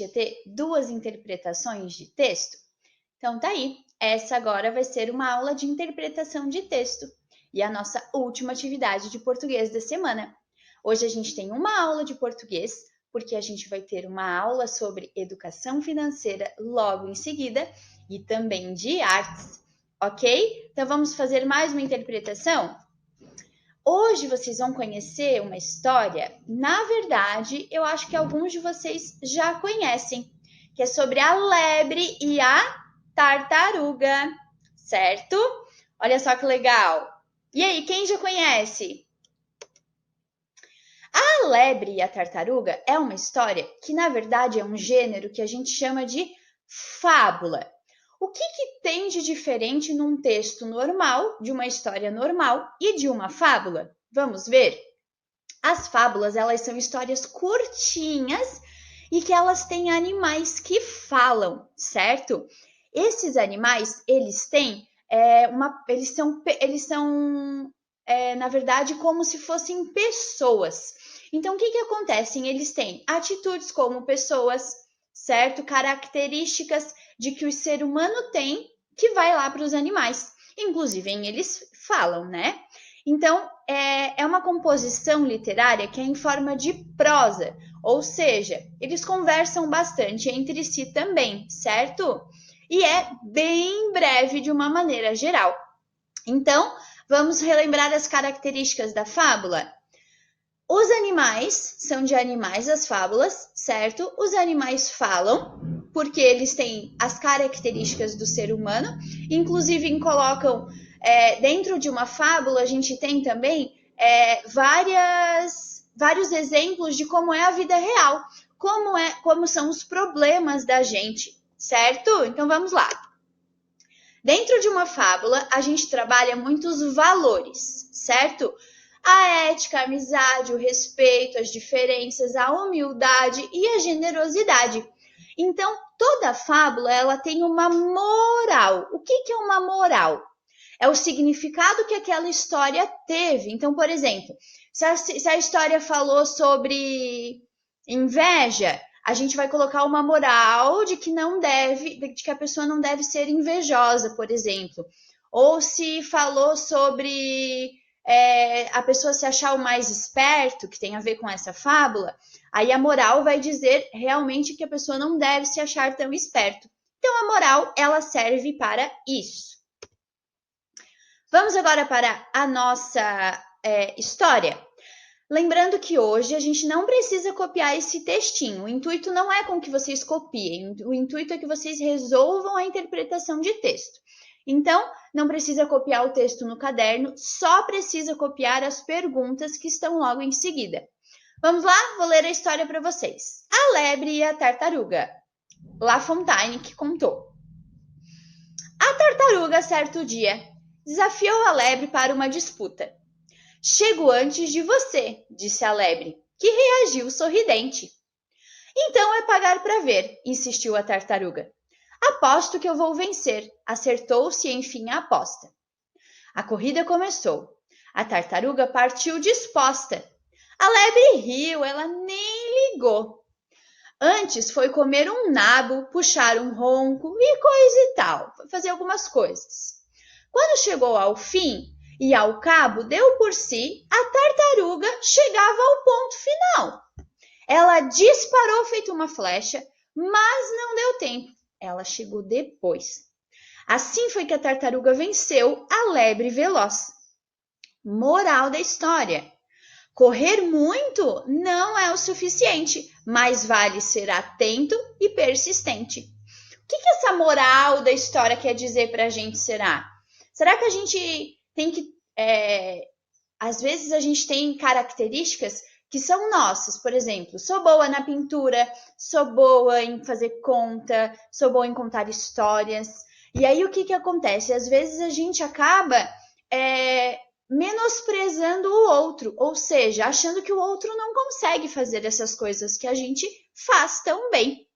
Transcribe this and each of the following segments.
ia ter duas interpretações de texto? Então tá aí, essa agora vai ser uma aula de interpretação de texto e a nossa última atividade de português da semana. Hoje a gente tem uma aula de português, porque a gente vai ter uma aula sobre educação financeira logo em seguida e também de artes, ok? Então vamos fazer mais uma interpretação? Hoje vocês vão conhecer uma história, na verdade, eu acho que alguns de vocês já conhecem, que é sobre a lebre e a tartaruga, certo? Olha só que legal. E aí, quem já conhece? A lebre e a tartaruga é uma história que, na verdade, é um gênero que a gente chama de fábula. O que tem de diferente num texto normal, de uma história normal e de uma fábula? Vamos ver? As fábulas, elas são histórias curtinhas e que elas têm animais que falam, certo? Esses animais, eles têm na verdade, como se fossem pessoas. Então, o que acontece? Eles têm atitudes como pessoas, certo? Características de que o ser humano tem que vai lá para os animais. Inclusive, eles falam, né? Então, é uma composição literária que é em forma de prosa, ou seja, eles conversam bastante entre si também, certo? E é bem breve de uma maneira geral. Então, vamos relembrar as características da fábula? Os animais são de animais as fábulas, certo? Os animais falam, porque eles têm as características do ser humano, inclusive colocam dentro de uma fábula, a gente tem também vários exemplos de como é a vida real, como são os problemas da gente, certo? Então vamos lá. Dentro de uma fábula, a gente trabalha muitos valores, certo? A ética, a amizade, o respeito, as diferenças, a humildade e a generosidade. Então, toda fábula, ela tem uma moral. O que é uma moral? É o significado que aquela história teve. Então, por exemplo, se a história falou sobre inveja, a gente vai colocar uma moral de que a pessoa não deve ser invejosa, por exemplo. Ou se falou sobre a pessoa se achar o mais esperto, que tem a ver com essa fábula, aí a moral vai dizer realmente que a pessoa não deve se achar tão esperto. Então a moral, ela serve para isso. Vamos agora para a nossa história. Lembrando que hoje a gente não precisa copiar esse textinho. O intuito não é com que vocês copiem, o intuito é que vocês resolvam a interpretação de texto. Então, não precisa copiar o texto no caderno, só precisa copiar as perguntas que estão logo em seguida. Vamos lá? Vou ler a história para vocês. A lebre e a tartaruga. La Fontaine que contou. A tartaruga, certo dia, desafiou a lebre para uma disputa. Chego antes de você, disse a lebre, que reagiu sorridente. Então é pagar para ver, insistiu a tartaruga. Aposto que eu vou vencer, acertou-se enfim a aposta. A corrida começou. A tartaruga partiu disposta. A lebre riu, ela nem ligou. Antes foi comer um nabo, puxar um ronco e coisa e tal, foi fazer algumas coisas. Quando chegou ao fim e ao cabo deu por si, a tartaruga chegava ao ponto final. Ela disparou feito uma flecha, mas não deu tempo. Ela chegou depois. Assim foi que a tartaruga venceu a lebre veloz. Moral da história: correr muito não é o suficiente, mas vale ser atento e persistente. O que essa moral da história quer dizer para a gente, será? Será que a gente tem que... às vezes a gente tem características que são nossas. Por exemplo, sou boa na pintura, sou boa em fazer conta, sou boa em contar histórias. E aí o que acontece? Às vezes a gente acaba menosprezando o outro, ou seja, achando que o outro não consegue fazer essas coisas que a gente faz tão bem.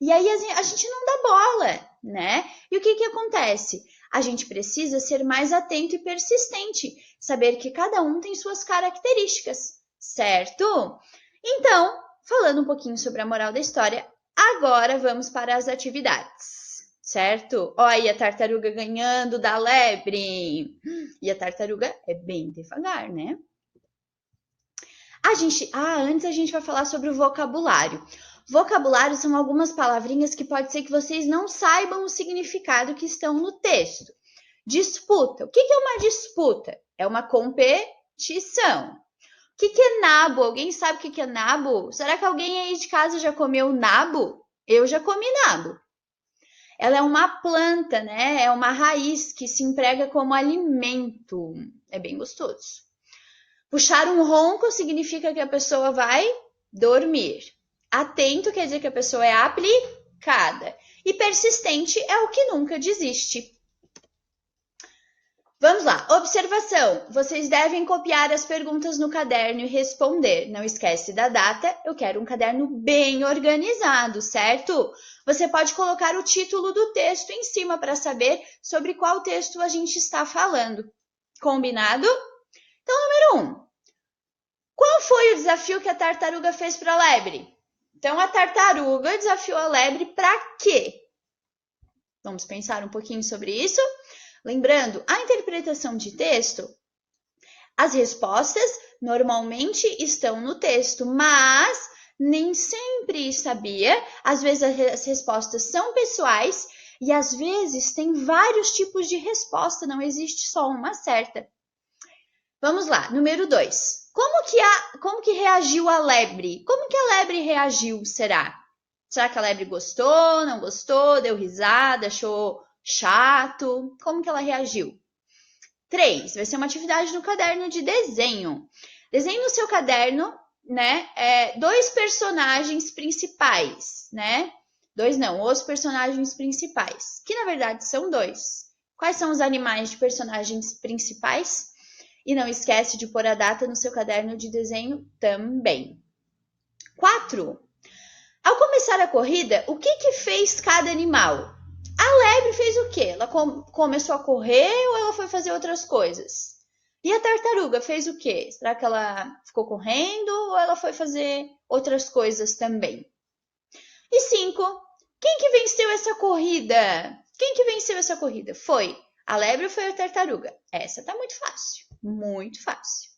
E aí a gente não dá bola, né? E o que acontece? A gente precisa ser mais atento e persistente, saber que cada um tem suas características, certo? Então, falando um pouquinho sobre a moral da história, Agora vamos para as atividades, certo? Olha a tartaruga ganhando da lebre. E a tartaruga é bem devagar, né? Antes a gente vai falar sobre o vocabulário. Vocabulário são algumas palavrinhas que pode ser que vocês não saibam o significado que estão no texto. Disputa. O que é uma disputa? É uma competição. O que é nabo? Alguém sabe o que é nabo? Será que alguém aí de casa já comeu nabo? Eu já comi nabo. Ela é uma planta, né? É uma raiz que se emprega como alimento. É bem gostoso. Puxar um ronco significa que a pessoa vai dormir. Atento quer dizer que a pessoa é aplicada. E persistente é o que nunca desiste. Vamos lá, observação. Vocês devem copiar as perguntas no caderno e responder. Não esquece da data, eu quero um caderno bem organizado, certo? Você pode colocar o título do texto em cima para saber sobre qual texto a gente está falando. Combinado? Então, número 1. Qual foi o desafio que a tartaruga fez para a lebre? Então, a tartaruga desafiou a lebre para quê? Vamos pensar um pouquinho sobre isso. Lembrando, a interpretação de texto, as respostas normalmente estão no texto, mas nem sempre sabia. Às vezes as respostas são pessoais e às vezes tem vários tipos de resposta, não existe só uma certa. Vamos lá, número 2. Como que reagiu a lebre? Como que a lebre reagiu, será? Será que a lebre gostou, não gostou, deu risada, achou chato? Como que ela reagiu? 3. Vai ser uma atividade no caderno de desenho. Desenhe no seu caderno, né, 2 personagens principais, né? 2 não, os personagens principais, que na verdade são 2. Quais são os animais de personagens principais? E não esquece de pôr a data no seu caderno de desenho também. 4. Ao começar a corrida, o que fez cada animal? A lebre fez o quê? Ela começou a correr ou ela foi fazer outras coisas? E a tartaruga fez o quê? Será que ela ficou correndo ou ela foi fazer outras coisas também? E 5. Quem que venceu essa corrida? Quem que venceu essa corrida? Foi a lebre ou foi a tartaruga? Essa tá muito fácil. Muito fácil.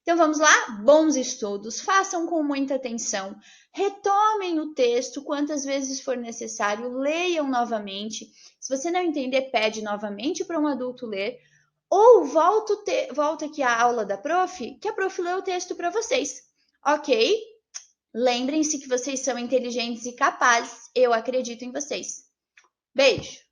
Então vamos lá? Bons estudos, façam com muita atenção, retomem o texto quantas vezes for necessário, leiam novamente. Se você não entender, pede novamente para um adulto ler, ou volta aqui à aula da prof, que a prof lê o texto para vocês, ok? Lembrem-se que vocês são inteligentes e capazes, eu acredito em vocês. Beijo!